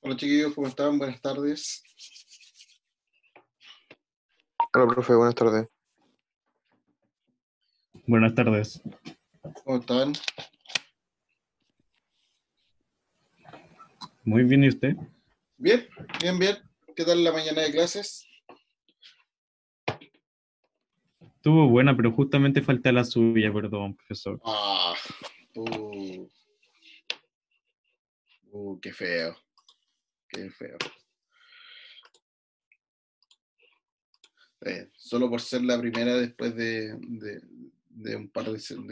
Hola chiquillos, ¿cómo están? Buenas tardes. Hola, profe, buenas tardes. Buenas tardes. ¿Cómo están? Muy bien, ¿y usted? Bien, bien, bien. ¿Qué tal la mañana de clases? Estuvo buena, pero justamente falta la suya, perdón, profesor. Ah, qué feo, qué feo. Solo por ser la primera después de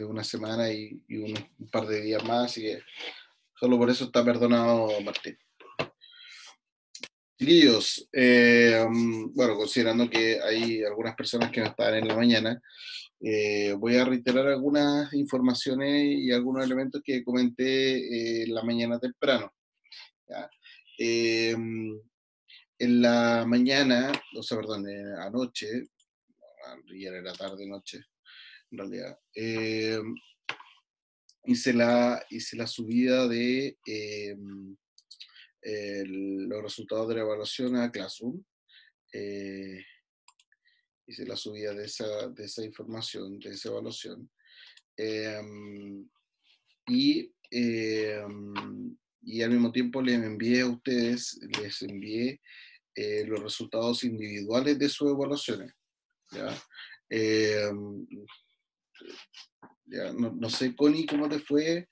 una semana y un par de días más, así que solo por eso está perdonado Martín. Chiquillos, bueno, considerando que hay algunas personas que no están en la mañana, voy a reiterar algunas informaciones y algunos elementos que comenté la mañana temprano. ¿Ya? En la mañana, o sea, perdón, anoche, ayer era tarde, noche, en realidad, hice la subida de los resultados de la evaluación a Classroom. Hice la subida de esa información, de esa evaluación. Y, y al mismo tiempo les envié a ustedes, los resultados individuales de sus evaluaciones. ¿Ya? Eh, ya, no sé, Connie, ¿cómo te fue?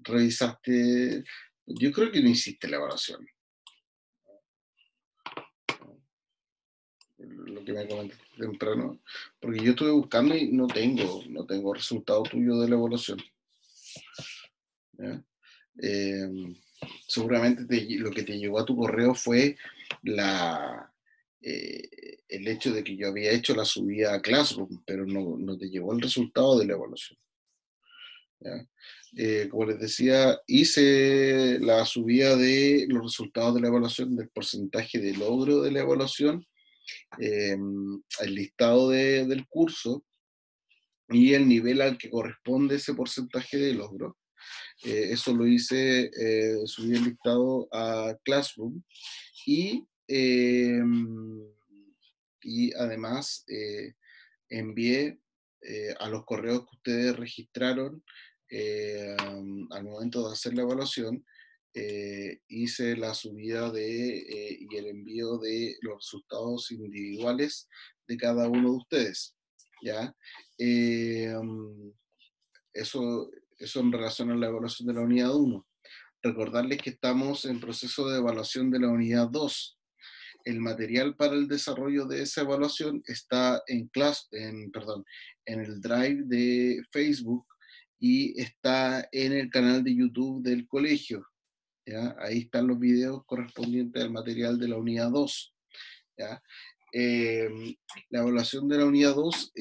¿Revisaste? Yo creo que no hiciste la evaluación. Lo que me comentaste temprano, porque yo estuve buscando y no tengo resultado tuyo de la evaluación. ¿Ya? Seguramente lo que te llegó a tu correo fue el hecho de que yo había hecho la subida a Classroom, pero no te llegó el resultado de la evaluación. ¿Ya? Como les decía, hice la subida de los resultados de la evaluación, del porcentaje de logro de la evaluación, el listado del curso y el nivel al que corresponde ese porcentaje de logro. Eso lo hice, subí el listado a Classroom y, y además envié a los correos que ustedes registraron al momento de hacer la evaluación, hice la subida y el envío de los resultados individuales de cada uno de ustedes. ¿Ya? Eso, eso en relación a la evaluación de la unidad 1. Recordarles que estamos en proceso de evaluación de la unidad 2. El material para el desarrollo de esa evaluación está en el Drive de Facebook y está en el canal de YouTube del colegio. ¿Ya? Ahí están los videos correspondientes al material de la unidad 2. ¿Ya? La evaluación de la unidad 2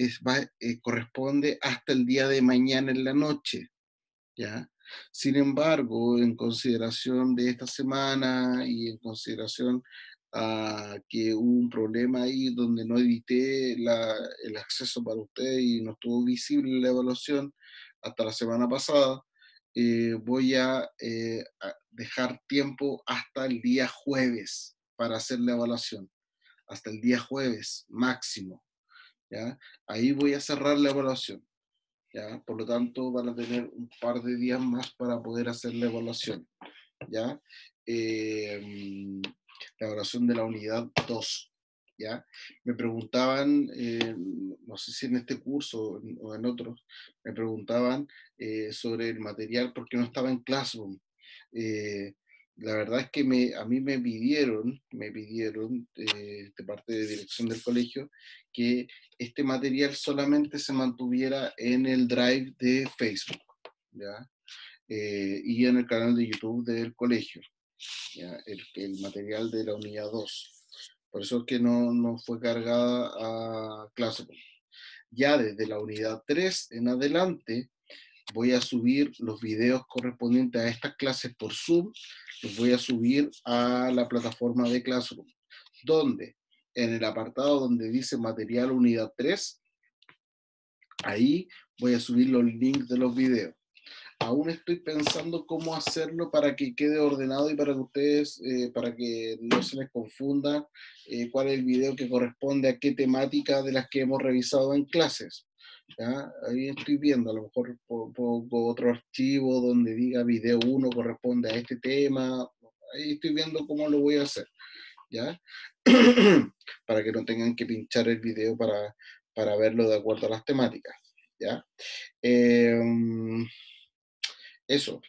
corresponde hasta el día de mañana en la noche. ¿Ya? Sin embargo, en consideración de esta semana y en consideración a que hubo un problema ahí donde no edité el acceso para usted y no estuvo visible la evaluación hasta la semana pasada, voy a dejar tiempo hasta el día jueves para hacer la evaluación. Hasta el día jueves máximo. ¿Ya? Ahí voy a cerrar la evaluación. ¿Ya? Por lo tanto, van a tener un par de días más para poder hacer la evaluación. ¿Ya? La evaluación de la unidad 2. ¿Ya? Me preguntaban, no sé si en este curso o en otros, me preguntaban sobre el material porque no estaba en Classroom. La verdad es que a mí me pidieron de parte de dirección del colegio que este material solamente se mantuviera en el Drive de Facebook, ¿ya? Y en el canal de YouTube del colegio, ¿ya? El material de la unidad 2. Por eso es que no fue cargada a Classroom. Ya desde la unidad 3 en adelante voy a subir los videos correspondientes a estas clases por Zoom, los voy a subir a la plataforma de Classroom, donde en el apartado donde dice material unidad 3, ahí voy a subir los links de los videos. Aún estoy pensando cómo hacerlo para que quede ordenado y para que ustedes, para que no se les confunda cuál es el video que corresponde a qué temática de las que hemos revisado en clases. ¿Ya? Ahí estoy viendo, a lo mejor pongo otro archivo donde diga video 1 corresponde a este tema. Ahí estoy viendo cómo lo voy a hacer, ¿ya? Para que no tengan que pinchar el video para verlo de acuerdo a las temáticas, ¿ya? Eso,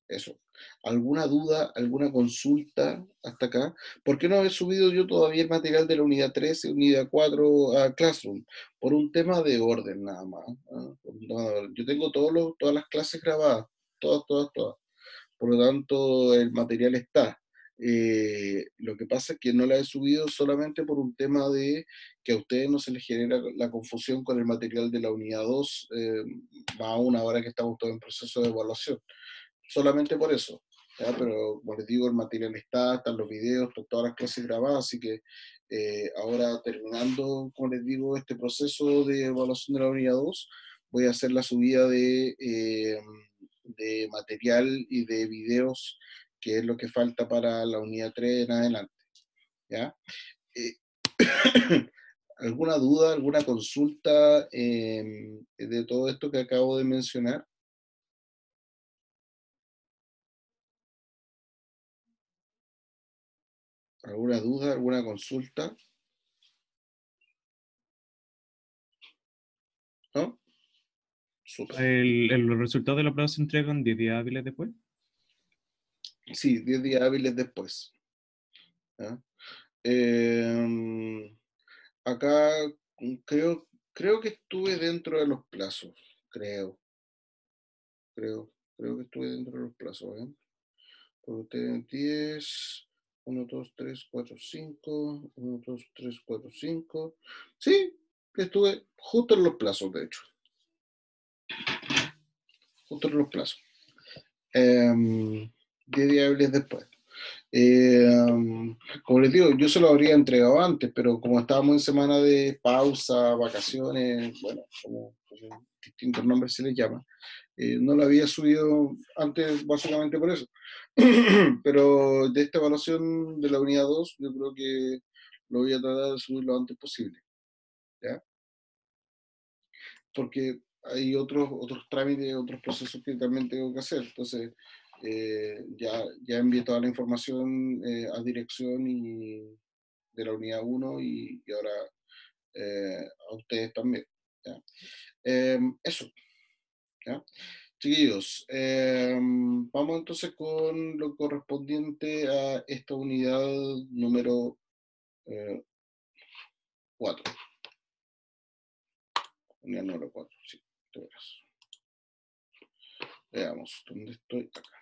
eso. ¿Alguna duda, alguna consulta hasta acá? ¿Por qué no he subido yo todavía el material de la unidad 13 y unidad 4 a Classroom? Por un tema de orden nada más. ¿Ah? Por un tema de orden. Yo tengo todas las clases grabadas, todas, todas, todas. Por lo tanto, el material está. Lo que pasa es que no la he subido solamente por un tema de que a ustedes no se les genera la confusión con el material de la unidad 2, más aún ahora que estamos todos en proceso de evaluación. Solamente por eso. ¿Ya? Pero como les digo, el material está, están los videos, están todas las clases grabadas, así que ahora terminando, como les digo, este proceso de evaluación de la unidad 2, voy a hacer la subida de material y de videos, que es lo que falta para la unidad 3 en adelante. ¿Ya? Eh, ¿Alguna duda, alguna consulta de todo esto que acabo de mencionar? ¿Alguna duda, alguna consulta? ¿No? Súper. Los resultados de la prueba se entregan 10 días hábiles después. Sí, 10 días hábiles después. ¿Ya? Acá creo que estuve dentro de los plazos. Creo que estuve dentro de los plazos. ¿Eh? Porque ustedes 10, 1, 2, 3, 4, 5, 1, 2, 3, 4, 5. Sí, estuve justo en los plazos, de hecho. Justo en los plazos. 10 días hábiles después. Como les digo, yo se lo habría entregado antes, pero como estábamos en semana de pausa, vacaciones, bueno, como distintos nombres se les llama, no lo había subido antes básicamente por eso. Pero de esta evaluación de la unidad 2, yo creo que lo voy a tratar de subir lo antes posible, ¿ya? Porque hay otros trámites, otros procesos que también tengo que hacer. Entonces, ya envié toda la información a dirección de la unidad 1 y ahora a ustedes también. ¿Ya? Eso, ¿ya? Chiquillos, vamos entonces con lo correspondiente a esta unidad número 4. Unidad número 4, sí, tú verás. Veamos, ¿dónde estoy? Acá.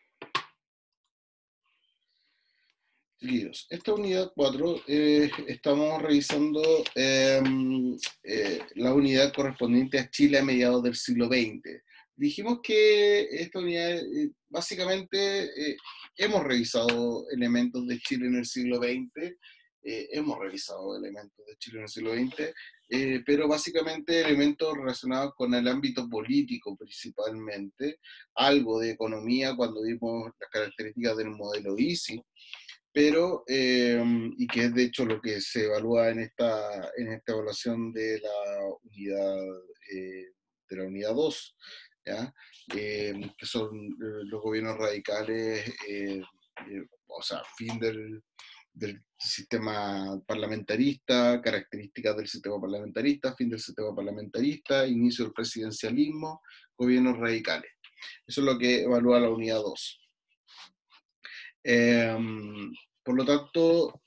Chiquillos, esta unidad 4 estamos revisando la unidad correspondiente a Chile a mediados del siglo XX. Dijimos que esta unidad, básicamente, hemos revisado elementos de Chile en el siglo XX, hemos revisado elementos de Chile en el siglo XX, pero básicamente elementos relacionados con el ámbito político principalmente, algo de economía cuando vimos las características del modelo ISI, pero, y que es de hecho lo que se evalúa en esta evaluación de la unidad 2, ¿ya? Que son los gobiernos radicales, o sea, fin del sistema parlamentarista, características del sistema parlamentarista, fin del sistema parlamentarista, inicio del presidencialismo, gobiernos radicales. Eso es lo que evalúa la unidad 2. Por lo tanto,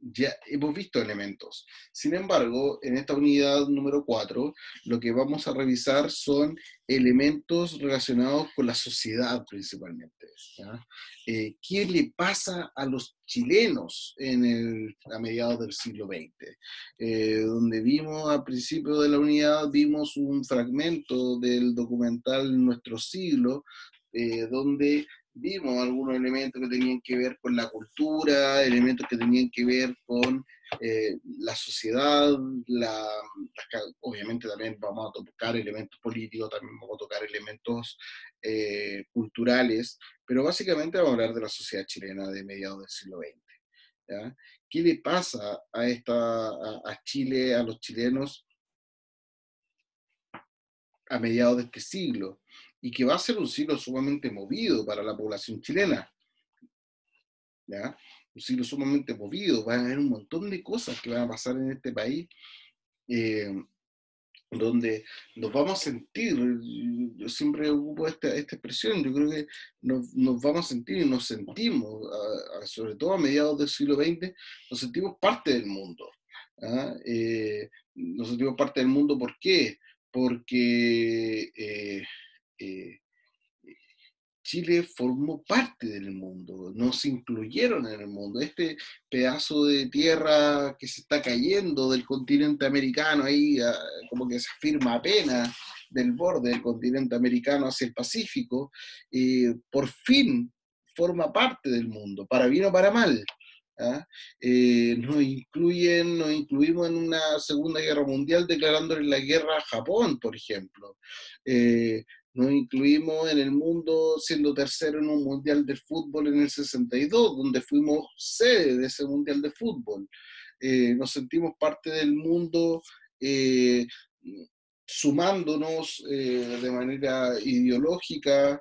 ya hemos visto elementos. Sin embargo, en esta unidad número 4, lo que vamos a revisar son elementos relacionados con la sociedad principalmente. ¿Ya? ¿Qué le pasa a los chilenos a mediados del siglo XX? Donde vimos al principio de la unidad, vimos un fragmento del documental Nuestro Siglo, donde vimos algunos elementos que tenían que ver con la cultura, elementos que tenían que ver con la sociedad, obviamente también vamos a tocar elementos políticos, también vamos a tocar elementos culturales, pero básicamente vamos a hablar de la sociedad chilena de mediados del siglo XX. ¿Ya? ¿Qué le pasa a Chile, a los chilenos a mediados de este siglo? Y que va a ser un siglo sumamente movido para la población chilena. ¿Ya? Un siglo sumamente movido, van a haber un montón de cosas que van a pasar en este país, donde nos vamos a sentir, yo siempre ocupo esta expresión, yo creo que nos vamos a sentir y nos sentimos, sobre todo a mediados del siglo XX, nos sentimos parte del mundo. ¿Ah? Nos sentimos parte del mundo, ¿por qué? Porque Chile formó parte del mundo, nos incluyeron en el mundo. Este pedazo de tierra que se está cayendo del continente americano, ahí como que se afirma apenas del borde del continente americano hacia el Pacífico, por fin forma parte del mundo, para bien o para mal. ¿Ah? Nos incluimos en una Segunda Guerra Mundial declarándole la guerra a Japón, por ejemplo. Nos incluimos en el mundo siendo tercero en un mundial de fútbol en el 62, donde fuimos sede de ese mundial de fútbol. Nos sentimos parte del mundo, sumándonos de manera ideológica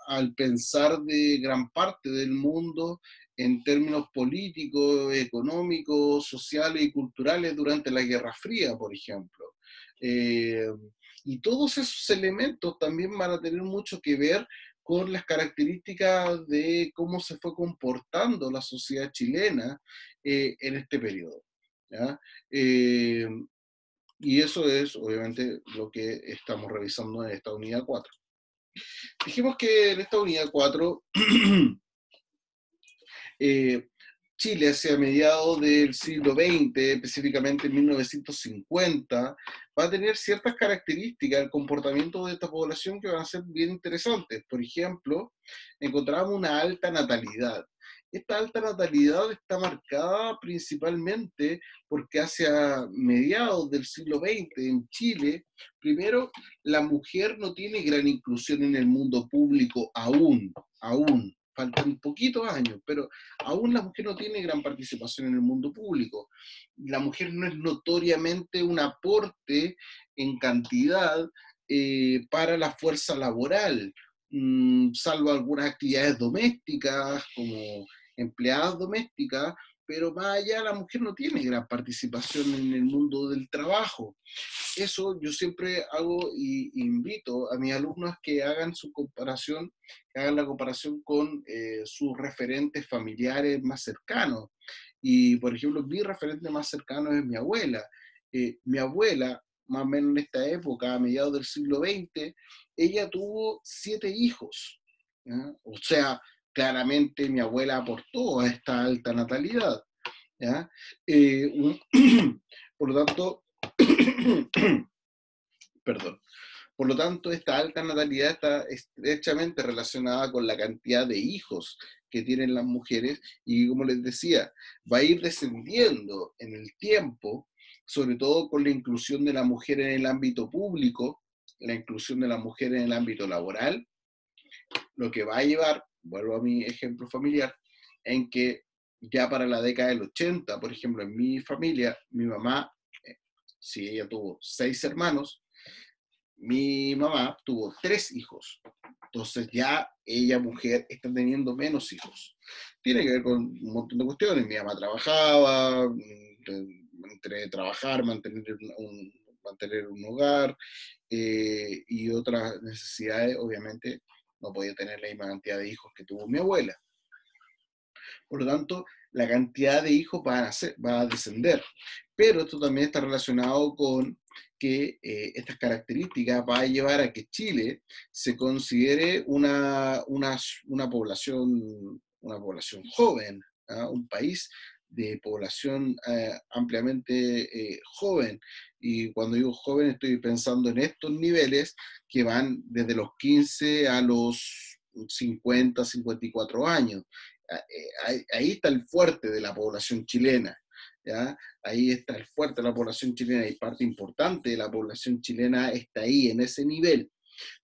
al pensar de gran parte del mundo en términos políticos, económicos, sociales y culturales durante la Guerra Fría, por ejemplo. Y todos esos elementos también van a tener mucho que ver con las características de cómo se fue comportando la sociedad chilena en este periodo. ¿Ya? Y eso es, obviamente, lo que estamos revisando en esta unidad 4. Dijimos que en esta unidad 4 Chile hacia mediados del siglo XX, específicamente en 1950, va a tener ciertas características del comportamiento de esta población que van a ser bien interesantes. Por ejemplo, encontramos una alta natalidad. Esta alta natalidad está marcada principalmente porque hacia mediados del siglo XX en Chile, primero, la mujer no tiene gran inclusión en el mundo público aún. Faltan poquitos años, pero aún la mujer no tiene gran participación en el mundo público. La mujer no es notoriamente un aporte en cantidad para la fuerza laboral, salvo algunas actividades domésticas como empleadas domésticas, pero más allá la mujer no tiene gran participación en el mundo del trabajo. Eso yo siempre hago y invito a mis alumnos que hagan su comparación, que hagan la comparación con sus referentes familiares más cercanos. Y, por ejemplo, mi referente más cercano es mi abuela. Mi abuela, más o menos en esta época, a mediados del siglo XX, ella tuvo 7 hijos. ¿Ya? O sea, claramente mi abuela aportó a esta alta natalidad. ¿Ya? Por lo tanto, perdón. Por lo tanto, esta alta natalidad está estrechamente relacionada con la cantidad de hijos que tienen las mujeres y, como les decía, va a ir descendiendo en el tiempo, sobre todo con la inclusión de la mujer en el ámbito público, la inclusión de la mujer en el ámbito laboral, lo que va a llevar, vuelvo a mi ejemplo familiar, en que ya para la década del 80, por ejemplo, en mi familia, mi mamá, si ella tuvo 6 hermanos, mi mamá tuvo 3 hijos. Entonces ya ella, mujer, está teniendo menos hijos. Tiene que ver con un montón de cuestiones. Mi mamá trabajaba, entre trabajar, mantener un hogar y otras necesidades, obviamente no podía tener la misma cantidad de hijos que tuvo mi abuela. Por lo tanto, la cantidad de hijos va a descender. Pero esto también está relacionado con que estas características va a llevar a que Chile se considere una población joven, ¿ah? Un país de población ampliamente joven. Y cuando digo joven estoy pensando en estos niveles que van desde los 15 a los 50, 54 años. Ahí está el fuerte de la población chilena, ¿ya? Ahí está el fuerte de la población chilena y parte importante de la población chilena está ahí, en ese nivel.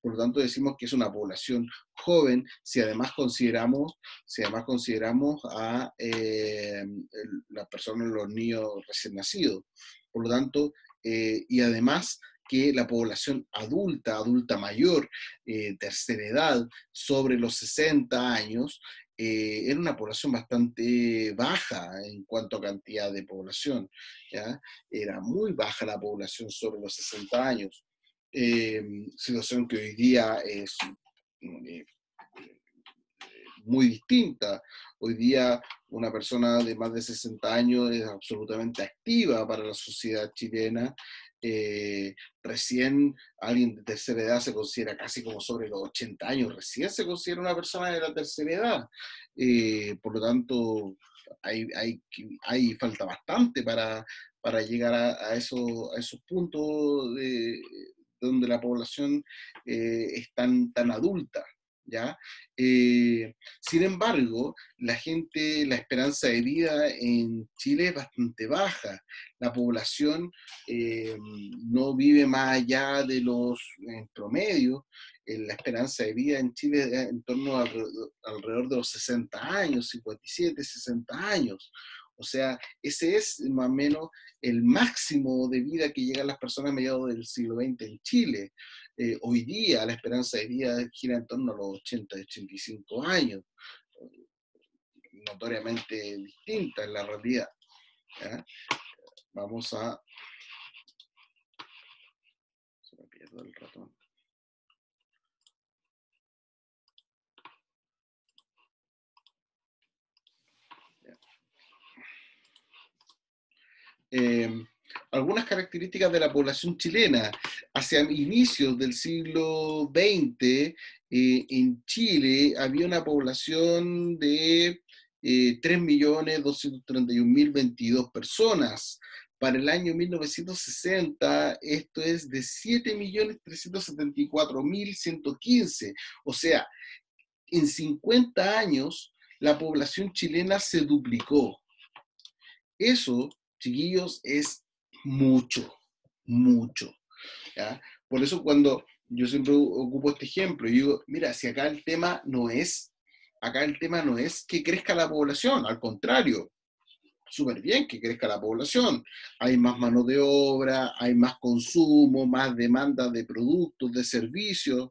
Por lo tanto, decimos que es una población joven si además consideramos a las personas, los niños recién nacidos. Por lo tanto, y además que la población adulta, adulta mayor, tercera edad, sobre los 60 años, era una población bastante baja en cuanto a cantidad de población, ¿ya? Era muy baja la población sobre los 60 años. Situación que hoy día es muy distinta. Hoy día una persona de más de 60 años es absolutamente activa para la sociedad chilena. Recién alguien de tercera edad se considera casi como sobre los 80 años, recién se considera una persona de la tercera edad. Por lo tanto, hay falta bastante para llegar a esos puntos donde la población es tan adulta, ¿ya? Sin embargo, la esperanza de vida en Chile es bastante baja. La población no vive más allá de en promedio, la esperanza de vida en Chile es en torno a alrededor de los 60 años, 57, 60 años. O sea, ese es más o menos el máximo de vida que llegan las personas a mediados del siglo XX en Chile. Hoy día la esperanza de vida gira en torno a los 80, 85 años, notoriamente distinta en la realidad, ¿ya? Vamos a... Se me pierde el ratón. Algunas características de la población chilena. Hacia inicios del siglo XX, en Chile había una población de 3.231.022 personas. Para el año 1960, esto es de 7.374.115. O sea, en 50 años, la población chilena se duplicó. Eso, chiquillos, es mucho, mucho, ¿ya? Por eso cuando yo siempre ocupo este ejemplo, yo digo, mira, si acá el tema no es que crezca la población, al contrario, súper bien que crezca la población, hay más mano de obra, hay más consumo, más demanda de productos, de servicios,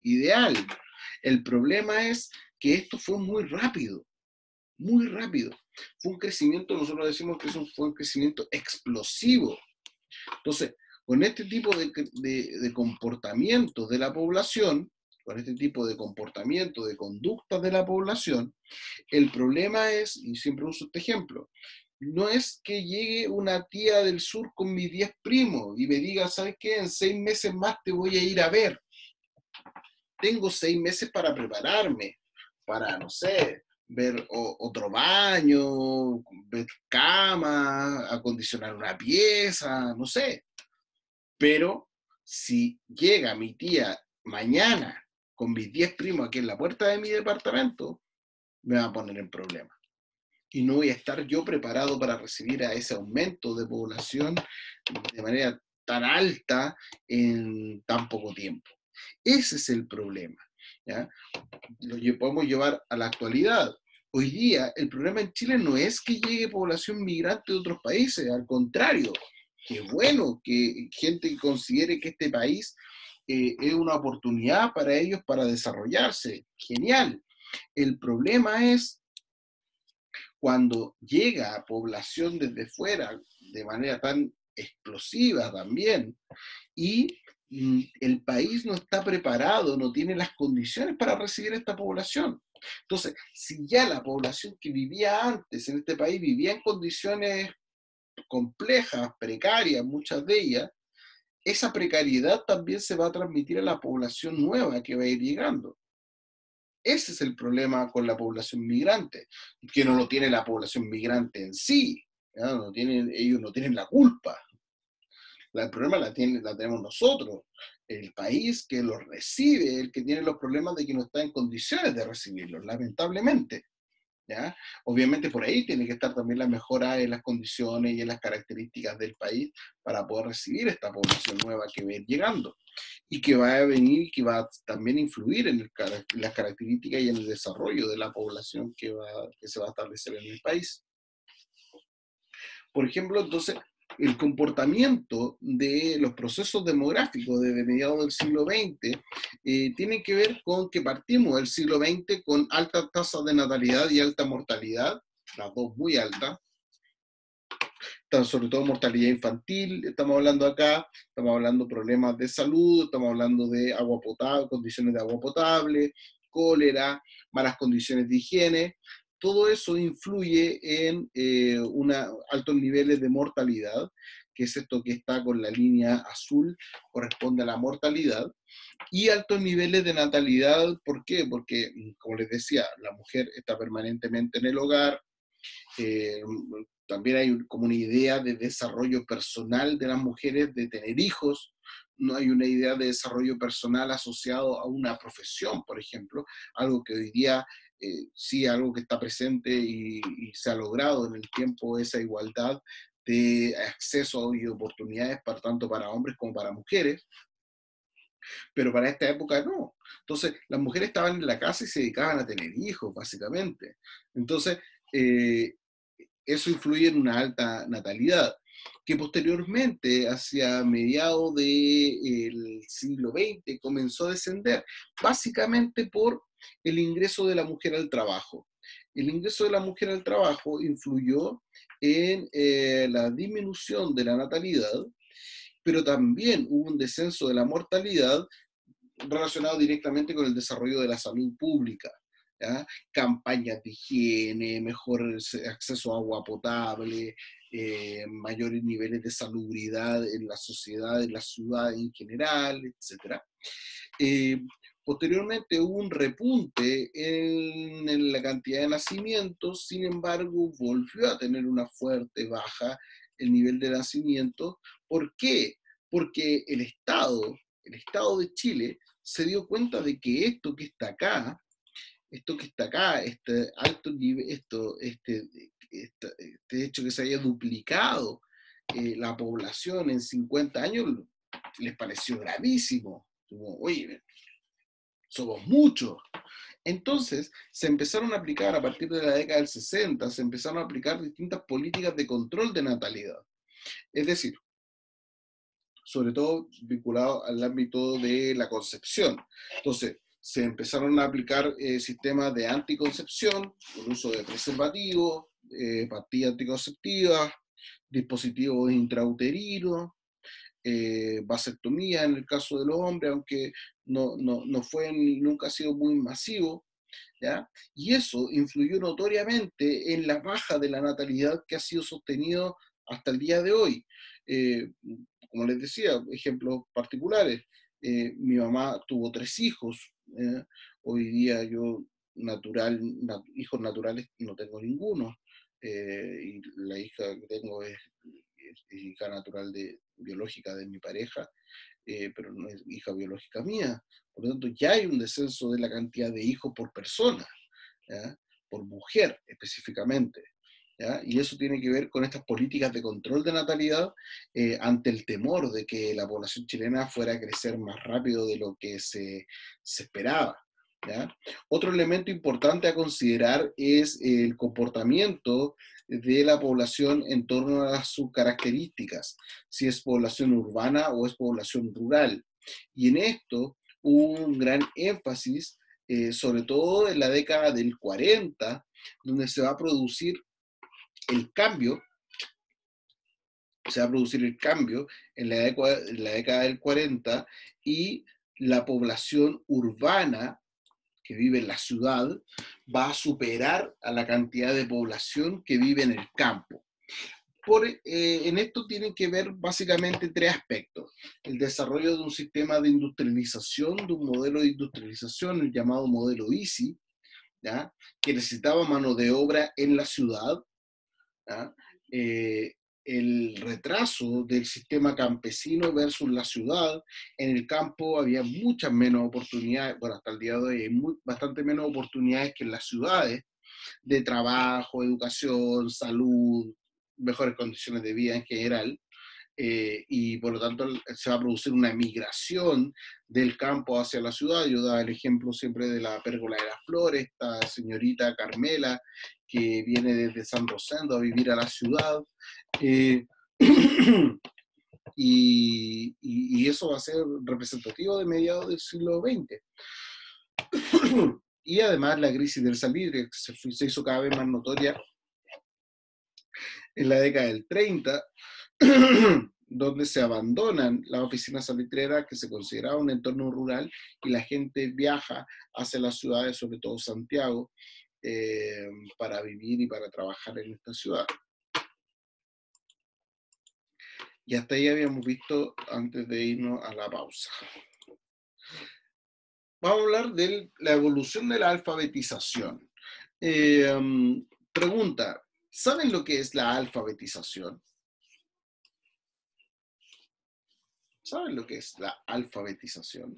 ideal. El problema es que esto fue muy rápido, muy rápido. Fue un crecimiento, nosotros decimos que fue un crecimiento explosivo. Entonces, con este tipo de comportamientos de la población, con este tipo de comportamiento, de conductas de la población, el problema es, y siempre uso este ejemplo, no es que llegue una tía del sur con mis 10 primos y me diga, ¿sabes qué? En 6 meses más te voy a ir a ver. Tengo 6 meses para prepararme, para, no sé, ver otro baño, ver cama, acondicionar una pieza, no sé. Pero si llega mi tía mañana con mis 10 primos aquí en la puerta de mi departamento, me va a poner en problema. Y no voy a estar yo preparado para recibir a ese aumento de población de manera tan alta en tan poco tiempo. Ese es el problema, ¿ya? Lo podemos llevar a la actualidad. Hoy día el problema en Chile no es que llegue población migrante de otros países, al contrario, qué bueno que gente considere que este país es una oportunidad para ellos para desarrollarse, genial. El problema es cuando llega población desde fuera de manera tan explosiva también y el país no está preparado, no tiene las condiciones para recibir a esta población. Entonces, si ya la población que vivía antes en este país vivía en condiciones complejas, precarias, muchas de ellas, esa precariedad también se va a transmitir a la población nueva que va a ir llegando. Ese es el problema con la población migrante, que no lo tiene la población migrante en sí, ¿ya? Ellos no tienen la culpa. El problema la tenemos nosotros, el país que los recibe, el que tiene los problemas de que no está en condiciones de recibirlos, lamentablemente. ¿Ya? Obviamente por ahí tiene que estar también la mejora en las condiciones y en las características del país para poder recibir esta población nueva que va a ir llegando y que va a venir y que va a también influir en las características y en el desarrollo de la población que se va a establecer en el país. Por ejemplo, entonces, el comportamiento de los procesos demográficos desde mediados del siglo XX tiene que ver con que partimos del siglo XX con altas tasas de natalidad y alta mortalidad, las dos muy altas, sobre todo mortalidad infantil, estamos hablando acá, estamos hablando de problemas de salud, estamos hablando de agua potable, condiciones de agua potable, cólera, malas condiciones de higiene. Todo eso influye en altos niveles de mortalidad, que es esto que está con la línea azul, corresponde a la mortalidad, y altos niveles de natalidad. ¿Por qué? Porque, como les decía, la mujer está permanentemente en el hogar, también hay como una idea de desarrollo personal de las mujeres, de tener hijos, no hay una idea de desarrollo personal asociado a una profesión, por ejemplo, algo que hoy día sí, algo que está presente y se ha logrado en el tiempo, esa igualdad de acceso y oportunidades tanto para hombres como para mujeres, pero para esta época no. Entonces, las mujeres estaban en la casa y se dedicaban a tener hijos, básicamente. Entonces, eso influye en una alta natalidad, que posteriormente, hacia mediados del siglo XX, comenzó a descender, básicamente por el ingreso de la mujer al trabajo. El ingreso de la mujer al trabajo influyó en la disminución de la natalidad, pero también hubo un descenso de la mortalidad relacionado directamente con el desarrollo de la salud pública. ¿Ya? Campañas de higiene, mejor acceso a agua potable, mayores niveles de salubridad en la sociedad, en la ciudad en general, etc. Posteriormente hubo un repunte en la cantidad de nacimientos, sin embargo volvió a tener una fuerte baja el nivel de nacimientos. ¿Por qué? Porque el Estado de Chile se dio cuenta de que este alto nivel, este hecho que se haya duplicado la población en 50 años, les pareció gravísimo. Como, oye, somos muchos. Entonces, se empezaron a aplicar, a partir de la década del 60, se empezaron a aplicar distintas políticas de control de natalidad. Es decir, sobre todo vinculado al ámbito de la concepción. Entonces, se empezaron a aplicar sistemas de anticoncepción, el uso de preservativos, pastillas anticonceptivas, dispositivos intrauterinos, vasectomía en el caso de los hombres, aunque no fue ni nunca ha sido muy masivo, ¿ya? Y eso influyó notoriamente en la baja de la natalidad que ha sido sostenido hasta el día de hoy. Como les decía, ejemplos particulares. Mi mamá tuvo 3 hijos. Hoy día yo hijos naturales no tengo ninguno. Y la hija que tengo es hija natural biológica de mi pareja, pero no es hija biológica mía. Por lo tanto, ya hay un descenso de la cantidad de hijos por persona, ¿ya? Por mujer específicamente. ¿Ya? Y eso tiene que ver con estas políticas de control de natalidad ante el temor de que la población chilena fuera a crecer más rápido de lo que se esperaba. ¿Ya? Otro elemento importante a considerar es el comportamiento de la población en torno a sus características, si es población urbana o es población rural. Y en esto hubo un gran énfasis, sobre todo en la década del 40, donde se va a producir el cambio en la década del 40, y la población urbana que vive en la ciudad va a superar a la cantidad de población que vive en el campo. en esto tienen que ver básicamente tres aspectos. El desarrollo de un sistema de industrialización, de un modelo de industrialización, el llamado modelo EASY, ¿ya? Que necesitaba mano de obra en la ciudad, ¿ya? El retraso del sistema campesino versus la ciudad. En el campo había muchas menos oportunidades, bueno, hasta el día de hoy hay bastante menos oportunidades que en las ciudades, de trabajo, educación, salud, mejores condiciones de vida en general, y por lo tanto se va a producir una migración del campo hacia la ciudad. Yo daba el ejemplo siempre de la Pérgola de las Flores, esta señorita Carmela, que viene desde San Rosendo a vivir a la ciudad, eh, y eso va a ser representativo de mediados del siglo XX. Y además la crisis del salitre se hizo cada vez más notoria en la década del 30, donde se abandonan las oficinas salitreras, que se consideraba un entorno rural, y la gente viaja hacia las ciudades, sobre todo Santiago, para vivir y para trabajar en esta ciudad. Y hasta ahí habíamos visto antes de irnos a la pausa. Vamos a hablar de la evolución de la alfabetización. Pregunta, ¿saben lo que es la alfabetización? ¿Saben lo que es la alfabetización?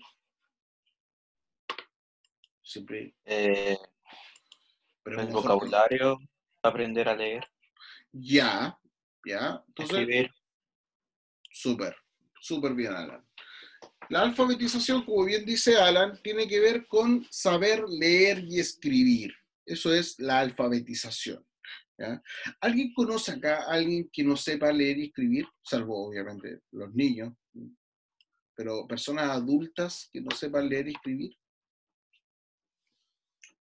Siempre. Pero El vocabulario, aprender a leer. Ya. Entonces, Escribir. Súper bien, Alan. La alfabetización, como bien dice Alan, tiene que ver con saber leer y escribir. Eso es la alfabetización, ¿ya? ¿Alguien conoce acá a alguien que no sepa leer y escribir? Salvo, obviamente, los niños. Pero personas adultas que no sepan leer y escribir.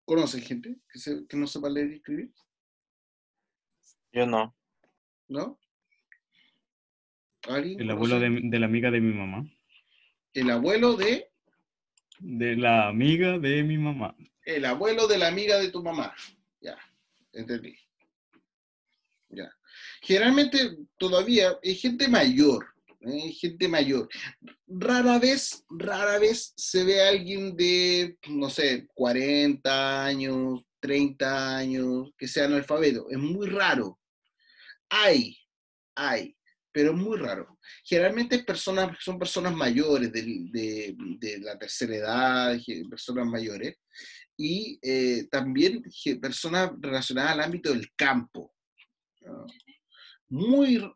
¿Conocen gente que no sepa leer y escribir? Yo no. ¿No? ¿Alguien El conoce? abuelo de la amiga de mi mamá. El abuelo de... De la amiga de mi mamá. El abuelo de la amiga de tu mamá. Ya, entendí. Ya. Generalmente todavía hay gente mayor, gente mayor. Rara vez se ve a alguien de, no sé, 40 años, 30 años, que sea analfabeto. Es muy raro. Hay, pero es muy raro. Generalmente son personas mayores de la tercera edad, personas mayores, y también personas relacionadas al ámbito del campo. ¿No?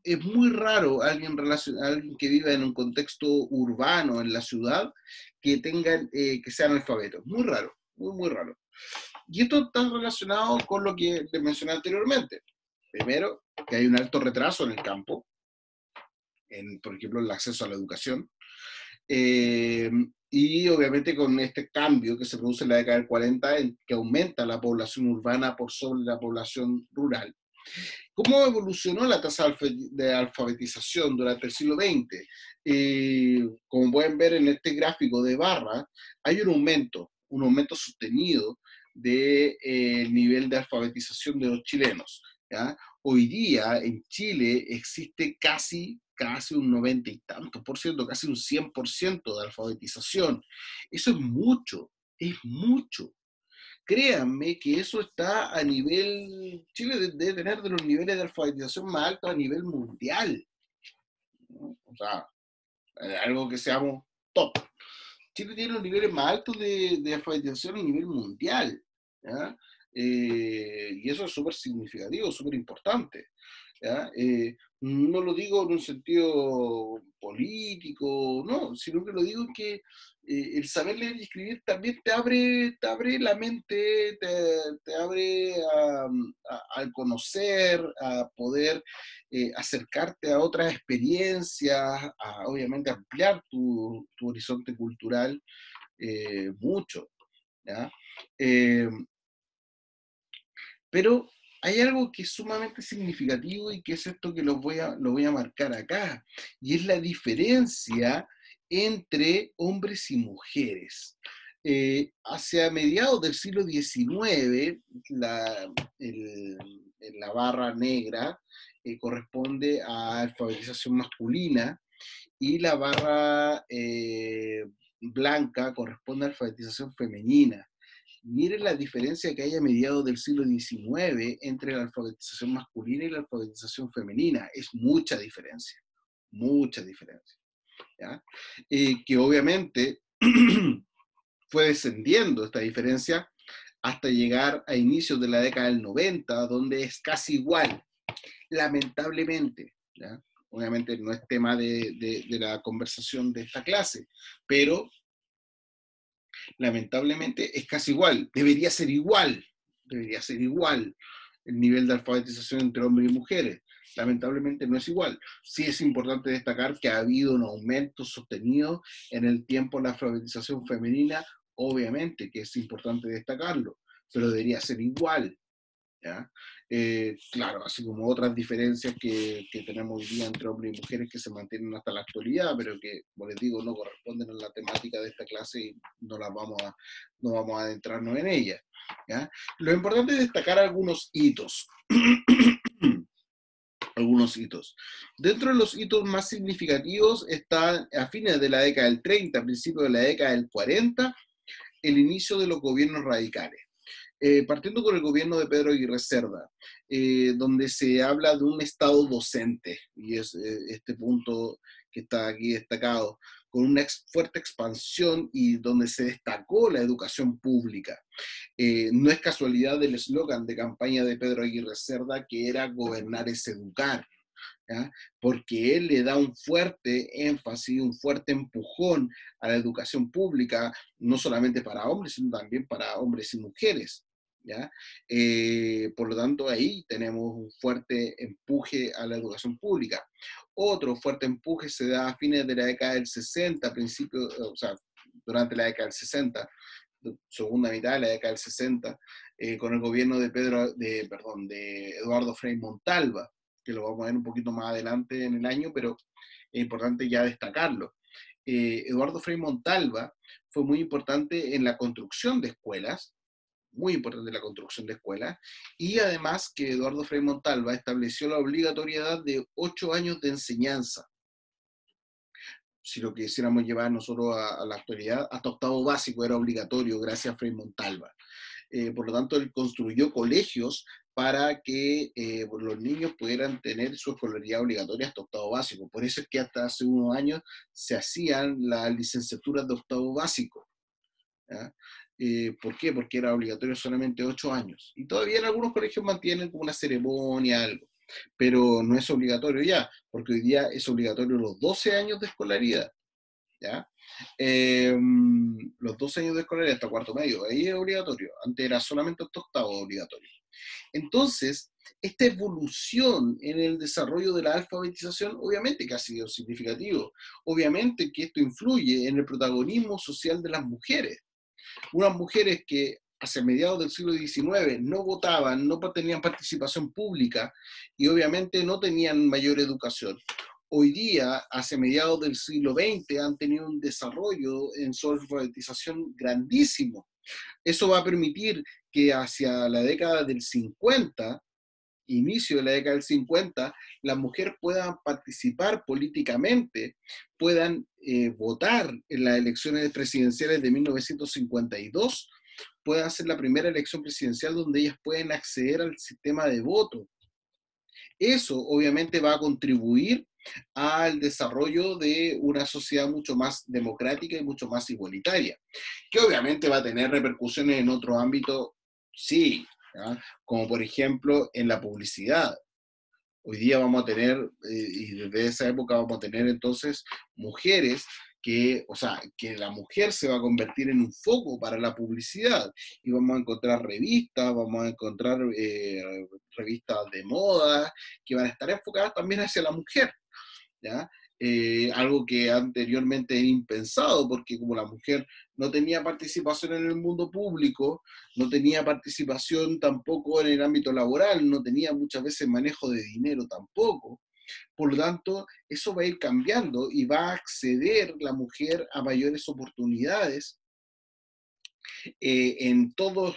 Es muy raro alguien que viva en un contexto urbano, en la ciudad, que sea analfabeto. Muy raro, muy raro. Y esto está relacionado con lo que les mencioné anteriormente. Primero, que hay un alto retraso en el campo, por ejemplo, el acceso a la educación. Y obviamente con este cambio que se produce en la década del 40, que aumenta la población urbana por sobre la población rural. ¿Cómo evolucionó la tasa de alfabetización durante el siglo XX? Como pueden ver en este gráfico de barras, hay un aumento sostenido del nivel de alfabetización de los chilenos, ¿ya? Hoy día en Chile existe casi un 90 y tantos por ciento, casi un 100% de alfabetización. Eso es mucho. Créanme que eso está a nivel, Chile debe tener de los niveles de alfabetización más altos a nivel mundial, ¿no? O sea, algo que seamos top. Chile tiene los niveles más altos de alfabetización a nivel mundial, ¿ya? Y eso es súper significativo, súper importante, ¿ya? No lo digo en un sentido político, no, sino que lo digo en que el saber leer y escribir también te abre la mente, te abre al conocer, a poder acercarte a otras experiencias, a obviamente ampliar tu horizonte cultural mucho, ¿ya? Pero hay algo que es sumamente significativo y que es esto que lo voy a marcar acá, y es la diferencia entre hombres y mujeres. Hacia mediados del siglo XIX, en la barra negra, corresponde a alfabetización masculina y la barra blanca corresponde a alfabetización femenina. Miren la diferencia que hay a mediados del siglo XIX entre la alfabetización masculina y la alfabetización femenina. Es mucha diferencia, ¿ya? Que obviamente fue descendiendo esta diferencia hasta llegar a inicios de la década del 90, donde es casi igual, lamentablemente, ¿ya? Obviamente no es tema de la conversación de esta clase, pero lamentablemente es casi igual, debería ser igual el nivel de alfabetización entre hombres y mujeres. Lamentablemente no es igual. Sí es importante destacar que ha habido un aumento sostenido en el tiempo en la alfabetización femenina, obviamente que es importante destacarlo, pero debería ser igual, ¿ya? Claro, así como otras diferencias que tenemos hoy día entre hombres y mujeres que se mantienen hasta la actualidad, pero que, como les digo, no corresponden a la temática de esta clase y no vamos a adentrarnos en ella, ¿ya? Lo importante es destacar algunos hitos. Algunos hitos. Dentro de los hitos más significativos están a fines de la década del 30, a principios de la década del 40, el inicio de los gobiernos radicales. Partiendo con el gobierno de Pedro Aguirre Cerda, donde se habla de un Estado docente, y es este punto que está aquí destacado, con una fuerte expansión y donde se destacó la educación pública. No es casualidad del eslogan de campaña de Pedro Aguirre Cerda, que era gobernar es educar, ¿ya? Porque él le da un fuerte énfasis, un fuerte empujón a la educación pública, no solamente para hombres, sino también para hombres y mujeres, ¿ya? Por lo tanto, ahí tenemos un fuerte empuje a la educación pública. Otro fuerte empuje se da a fines de la década del 60, o sea, durante la década del 60, segunda mitad de la década del 60, con el gobierno de Eduardo Frei Montalva, que lo vamos a ver un poquito más adelante en el año, pero es importante ya destacarlo. Eduardo Frei Montalva fue muy importante en la construcción de escuelas, y además que Eduardo Frei Montalva estableció la obligatoriedad de 8 años de enseñanza. Si lo quisiéramos llevar nosotros a la actualidad, hasta octavo básico era obligatorio gracias a Frei Montalva. Por lo tanto, él construyó colegios para que los niños pudieran tener su escolaridad obligatoria hasta octavo básico. Por eso es que hasta hace unos años se hacían las licenciaturas de octavo básico, ¿ya? ¿Por qué? Porque era obligatorio solamente 8 años. Y todavía en algunos colegios mantienen como una ceremonia, algo, pero no es obligatorio ya, porque hoy día es obligatorio los 12 años de escolaridad, ¿ya? Los 12 años de escolaridad hasta cuarto medio, ahí es obligatorio. Antes era solamente hasta octavo obligatorio. Entonces, esta evolución en el desarrollo de la alfabetización, obviamente que ha sido significativo. Obviamente que esto influye en el protagonismo social de las mujeres. Unas mujeres que hacia mediados del siglo XIX no votaban, no tenían participación pública y obviamente no tenían mayor educación. Hoy día, hacia mediados del siglo XX, han tenido un desarrollo en su alfabetización grandísimo. Eso va a permitir que hacia la década del 50, inicio de la década del 50, las mujeres puedan participar políticamente, puedan votar en las elecciones presidenciales de 1952, puedan ser la primera elección presidencial donde ellas pueden acceder al sistema de voto. Eso obviamente va a contribuir al desarrollo de una sociedad mucho más democrática y mucho más igualitaria, que obviamente va a tener repercusiones en otros ámbitos, sí, ¿ya? Como por ejemplo en la publicidad. Hoy día vamos a tener, y desde esa época vamos a tener entonces mujeres que la mujer se va a convertir en un foco para la publicidad y vamos a encontrar revistas, vamos a encontrar revistas de moda que van a estar enfocadas también hacia la mujer, ¿ya? Algo que anteriormente era impensado, porque como la mujer no tenía participación en el mundo público, no tenía participación tampoco en el ámbito laboral, no tenía muchas veces manejo de dinero tampoco. Por lo tanto, eso va a ir cambiando y va a acceder la mujer a mayores oportunidades en todo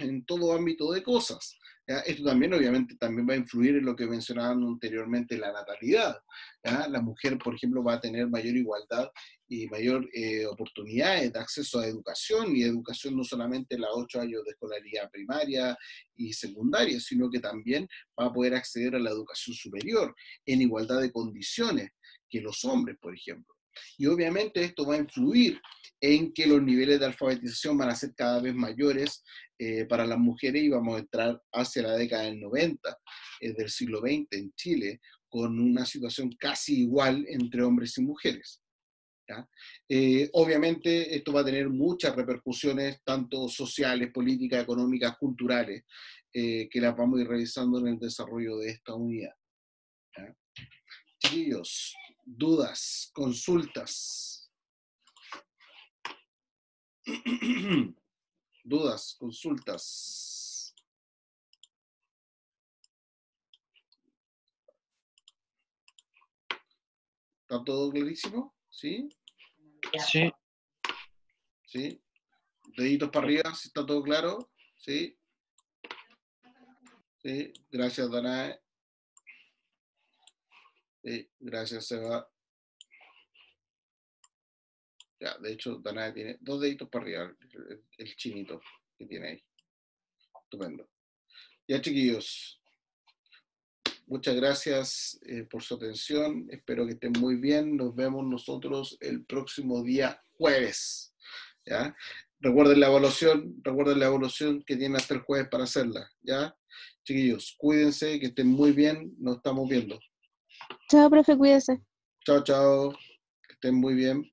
ámbito de cosas. ¿ya? Esto también, obviamente, también va a influir en lo que mencionaban anteriormente, la natalidad. ¿Ya? La mujer, por ejemplo, va a tener mayor igualdad y mayor oportunidades de acceso a educación, y educación no solamente los 8 años de escolaridad primaria y secundaria, sino que también va a poder acceder a la educación superior en igualdad de condiciones que los hombres, por ejemplo. Y obviamente esto va a influir en que los niveles de alfabetización van a ser cada vez mayores para las mujeres, y vamos a entrar hacia la década del 90 del siglo XX en Chile, con una situación casi igual entre hombres y mujeres. ¿Ya? Obviamente esto va a tener muchas repercusiones, tanto sociales, políticas, económicas, culturales, que las vamos a ir revisando en el desarrollo de esta unidad. ¿Ya? Chiquillos, dudas, consultas. Dudas, consultas. ¿Está todo clarísimo? ¿Sí? Sí. ¿Sí? Deditos para arriba, si está todo claro. ¿Sí? ¿Sí? Gracias, Danae. Sí, gracias, Seba. Ya, de hecho, Danae tiene 2 deditos para arriba, el chinito que tiene ahí. Estupendo. Ya, chiquillos, muchas gracias por su atención. Espero que estén muy bien. Nos vemos nosotros el próximo día jueves. ¿Ya? Recuerden la evaluación que tienen hasta el jueves para hacerla. ¿Ya? Chiquillos, cuídense, que estén muy bien. Nos estamos viendo. Chao, profe, cuídese. Chao, chao. Que estén muy bien.